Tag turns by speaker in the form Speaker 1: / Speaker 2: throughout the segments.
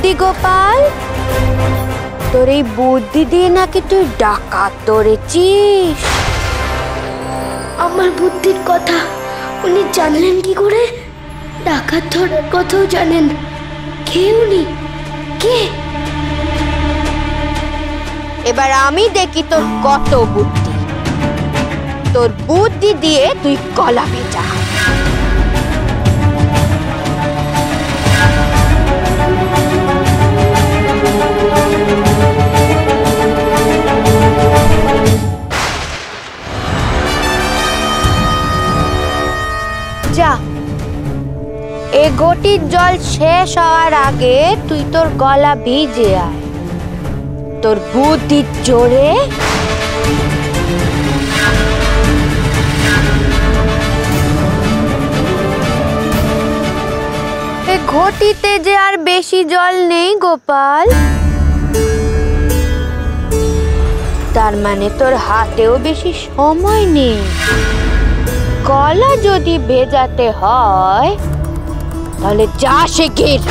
Speaker 1: বুদ্ধি গোপাল, তোর এই বুদ্ধি দিয়ে নাকি তুই ডাকাত ধরেছিস?
Speaker 2: আমার বুদ্ধির কথা উনি জানলেন কি করে? ডাকাত ধরার কথাও জানেন। কে উনি? কে?
Speaker 1: এবার আমি দেখি তোর কত বুদ্ধি। তোর বুদ্ধি দিয়ে তুই কলা ভেজা। যা, এ ঘটির জল শেষ হওয়ার আগে তুই তোর গলা ভিজে আয়। তোর বুদ্ধির জোরে এ ঘটিতে যে আর বেশি জল নেই গোপাল, তার মানে তোর হাতেও বেশি সময় নেই। গলা যদি ভেজাতে হয় তাহলে যা শিগগির।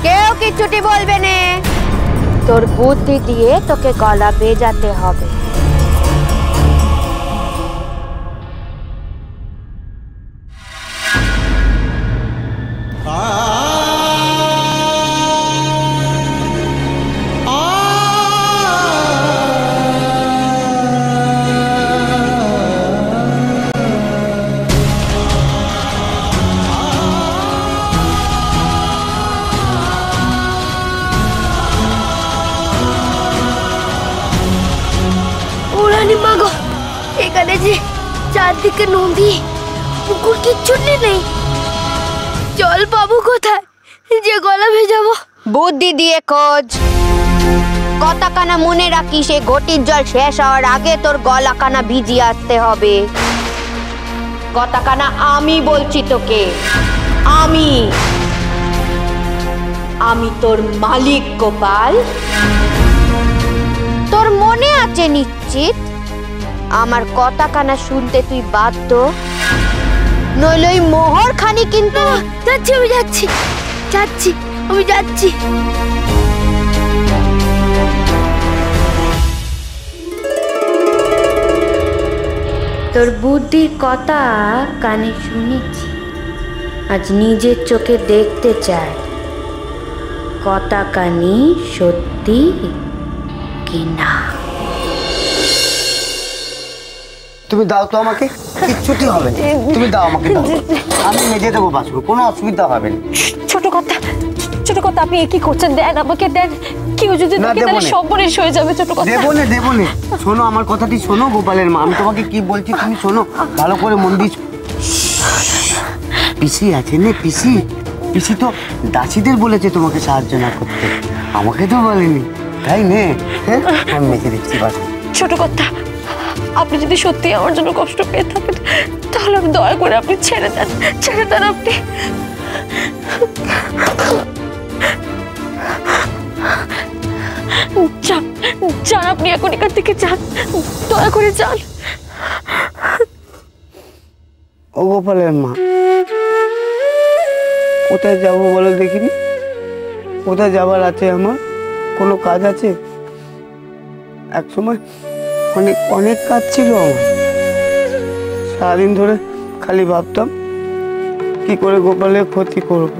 Speaker 1: কেউ কিচ্ছুটি বলবে না, তোর বুদ্ধি দিয়ে তোকে গলা ভেজাতে হবে।
Speaker 2: এখানে যে চারদিকে নদী পুকুর কিচ্ছু নেই, জল পাবো কোথায় যে গলা ভেজাবো?
Speaker 1: বুদ্ধি দিয়ে খোঁজ। কথাখানা মনে রাখিস, এই ঘটির জল শেষ হওয়ার আগে তোর গলাখানা ভিজিয়ে আসতে হবে। কথাখানা আমি বলছি তোকে। আমি তোর মালিক গোপাল। তোর মনে আছে নিশ্চিত? আমার কথাখানা শুনতে তুই বাধ্য, নইলে ওই মোহর খানি কিন্তু।
Speaker 2: আমি যাচ্ছি।
Speaker 1: তোর বুদ্ধির কথা কানে শুনেছি, আজ নিজের চোখে দেখতে চাই কথা কানি সত্যি কি না।
Speaker 3: তুমি দাও তো আমাকে, কিচ্ছুটি হবে না। তুমি দাও আমাকে, দাও, আমি মেজে দেবো বাসন, কোনো অসুবিধা হবে না।
Speaker 4: ছোট কথা আপনি কি করছেন? দেন আমাকে, দেন। কেউ যদি দেখে তাহলে সর্বনাশ হয়ে যাবে। ছোট কথা
Speaker 3: দেবো না। শোনো আমার কথাটি, শোনো গোপালের মা, আমি তোমাকে কি বলছি তুমি শোনো ভালো করে, মন দিয়ে। পিসি আছে না, পিসি তো দাসীদের বলেছে তোমাকে সাহায্য না করতে, আমাকে তো বলেনি, তাই নে। হ্যাঁ, আমি মেজে দিচ্ছি বাসন।
Speaker 4: ছোট কথা, আপনি যদি সত্যি আমার জন্য কষ্ট পেয়ে থাকেন তাহলে আমি দয়া করে আপনি ছেড়ে দেন আপনি। যান আপনি, এখন এখান থেকে যান, দয়া করে যান।
Speaker 3: ও গোপালের মা, কোথায় যাবো বলো দেখিনি? কোথায় যাবার আছে আমার? কোনো কাজ আছে? এক সময় অনেক কাজ ছিল আমার, সারাদিন ধরে খালি ভাবতাম কি করে গোপালের ক্ষতি করব।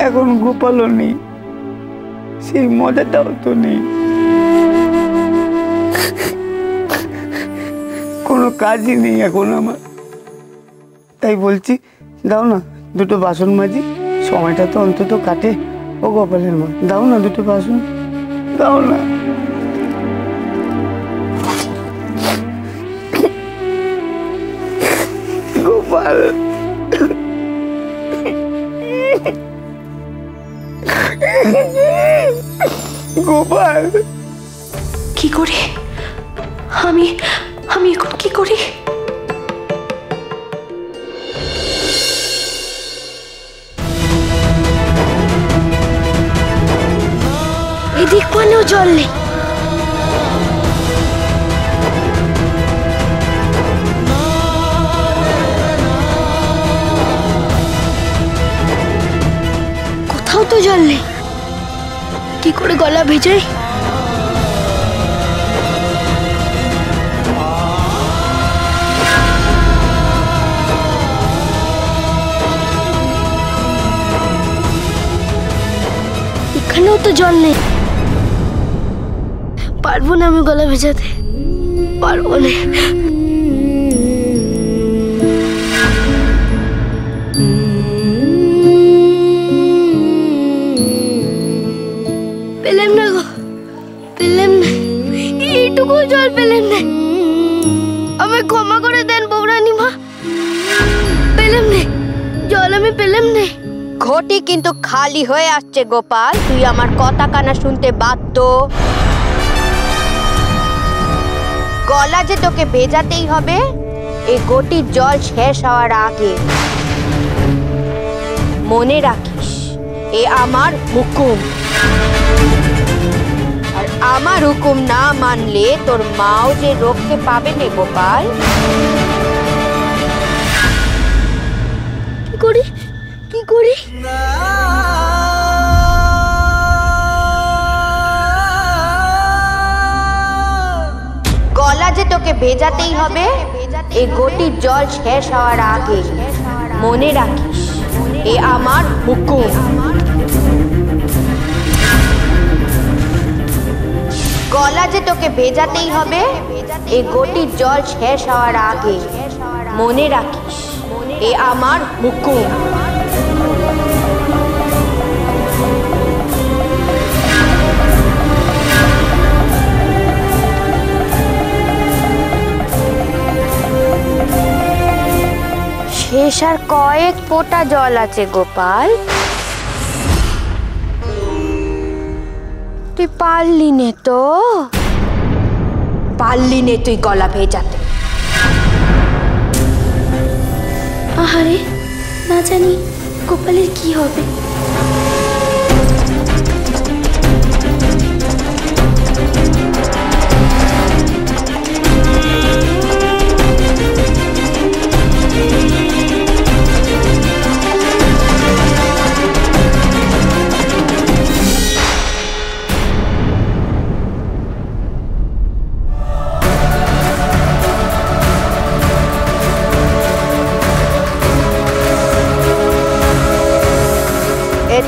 Speaker 3: এখন গোপালও নেই, সেই মজাটাও তো নেই, কোনো কাজই নেই এখন আমার। তাই বলছি দাও না দুটো বাসন মাজি, সময়টা তো অন্তত কাটে। ও গোপালের মা, দাও না দুটো বাসন, দাও না। গোপাল, গোপাল,
Speaker 4: কি করি আমি এখন কি করি?
Speaker 2: এদিক মানেও জল নেই। কোথাও তো জল নেই, কি করে গলা ভেজাই? এখানেও তো জল নেই, পারবো না আমি গলা ভেজাতে, পারবো না। পেলাম না গো, পেলাম না, এইটুকু জল পেলাম না, আমায় ক্ষমা করে দেন বৌরানী মা, পেলাম না জল, আমি পেলাম না।
Speaker 1: ঘটি কিন্তু খালি হয়ে আসছে গোপাল, তুই আমার কথা কানা শুনতে বাধ্য। গলা যে তোকে ভেজাতেই হবে এই ঘটির জল শেষ হওয়ার আগে। মনে রাখিস এ আমার হুকুম, আর আমার হুকুম না মানলে তোর মাও যে রক্ষে পাবে না গোপাল।
Speaker 2: কি করি, কি করি?
Speaker 1: গলা যে তোকে ভেজাতেই হবে এই ঘটির জল শেষ হওয়ার আগে। মনে রাখিস এ আমার হুকুম। গলা যে তোকে ভেজাতেই হবে এই ঘটির জল শেষ হওয়ার আগে। মনে রাখিস এ আমার হুকুম। শেষ আর কয়েক ফোঁটা জল আছে গোপাল, তুই পারলি নে তো, পারলি নে তুই গলা ভেজাতে।
Speaker 2: আহারে, না জানি গোপালের কি হবে।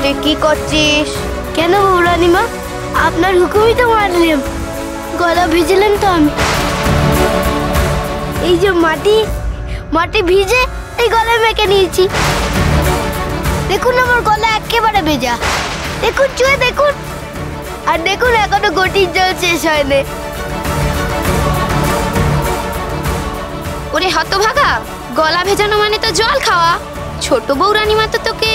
Speaker 1: তুই কি করছিস?
Speaker 2: কেন বৌরানী মা, আপনার হুকুমই তো মানলাম, গলা ভিজলেন তো আমি। এই যে মাটি মাটি ভিজে এই গলায় মেখে নিয়েছি, দেখুন আমার গলা একেবারে ভেজা, দেখুন চুয়ে দেখুন, আর দেখুন এখনো ঘটির জল শেষ হয়নি।
Speaker 4: ওরে হতভাগা, গলা ভেজানো মানে তো জল খাওয়া। ছোট বউ রানীমা তো তোকে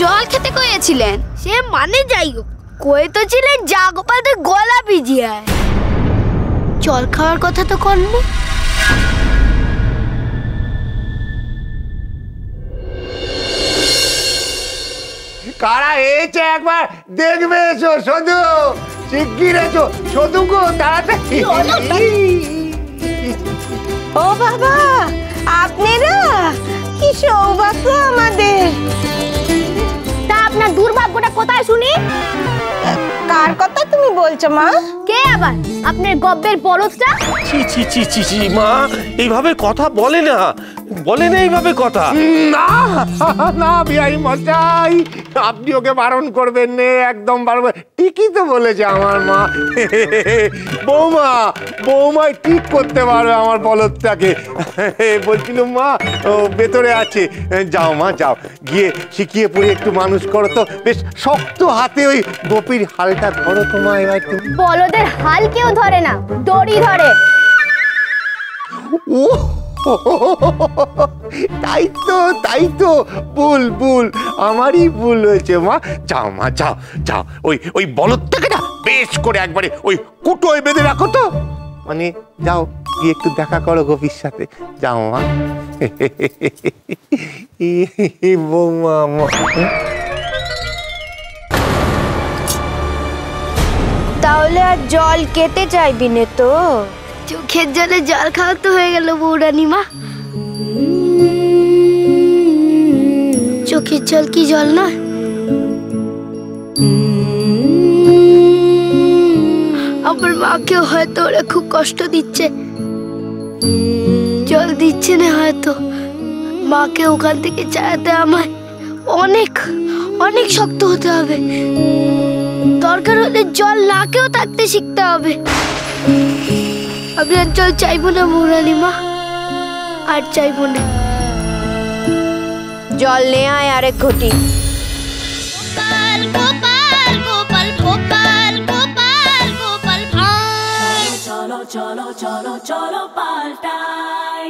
Speaker 4: জল খেতে কয়েছিলেন।
Speaker 2: সে মানে যাই হোক, কয়ে তো ছিলেন যা গোপাল তুই গলা ভিজিয়ে আয়, জল খাওয়ার কথা তো কননি।
Speaker 5: কারা এসে একবার দেখবে, এসো সদু, শিগগির এসো সদু গো, তাড়াতাড়ি।
Speaker 6: ও বাবা, আপনারা কি সৌভাগ্য আমাদের।
Speaker 2: তা আপনার দুর্ভাগ্যটা কোথায় শুনি?
Speaker 6: কার কথা তুমি বলছো মা?
Speaker 2: কে আবার আপনার গব্বের বলদটা?
Speaker 7: ছি ছি ছি ছি ছি মা, এইভাবে কথা বলে না, বলে না এইভাবে কথা।
Speaker 5: না না বিআই মশাই, আপনি ওকে বারণ করবেন না, একদম বারণ। ঠিকই তো বলেছে আমার মা। বৌমা, বৌমাই ঠিক করতে পারবে আমার বলদটাকে। বলছিল মা ও ভেতরে আছে, যাও মা যাও, গিয়ে শিখিয়ে পড়ে একটু মানুষ করো তো, বেশ শক্ত হাতে ওই গোপীর হালটা ধরো তো মা। এবার তুমি
Speaker 2: বলদের হাল কেউ ধরে না, দড়ি ধরে।
Speaker 5: ও তাই তো, তাই তো, ভুল ভুল, আমারই ভুল হয়েছে মা। যাও মা যাও যাও, ওই ওই বলদটাকে না বেশ করে একবারে ওই কুটোয় বেঁধে রাখো তো, মানে যাও গিয়ে একটু দেখা করো গোপীর সাথে, যাও মা। বৌমা,
Speaker 1: তাহলে আর জল খেতে চাইবি না তো?
Speaker 2: চোখের জলে জল খাওয়া তো হয়ে গেল বৌরানীমা। চোখের জল কি জল না? আমার মাকেও হয়তো ওরা খুব কষ্ট দিচ্ছে, জল দিচ্ছে না হয়তো। মাকে ওখান থেকে চালাতে আমায় অনেক অনেক শক্ত হতে হবে। দরকার হলে জল নাকেও থাকতে শিখতে হবে। আমি আর জল চাইবো না বৌরানীমা, আর চাইবো না।
Speaker 1: জল নে আয় আরেক ঘটি।
Speaker 2: গোপাল গোপাল গোপাল গোপাল গোপাল গোপাল ভাই,
Speaker 8: চলো চলো চলো চলো পাল্টাই।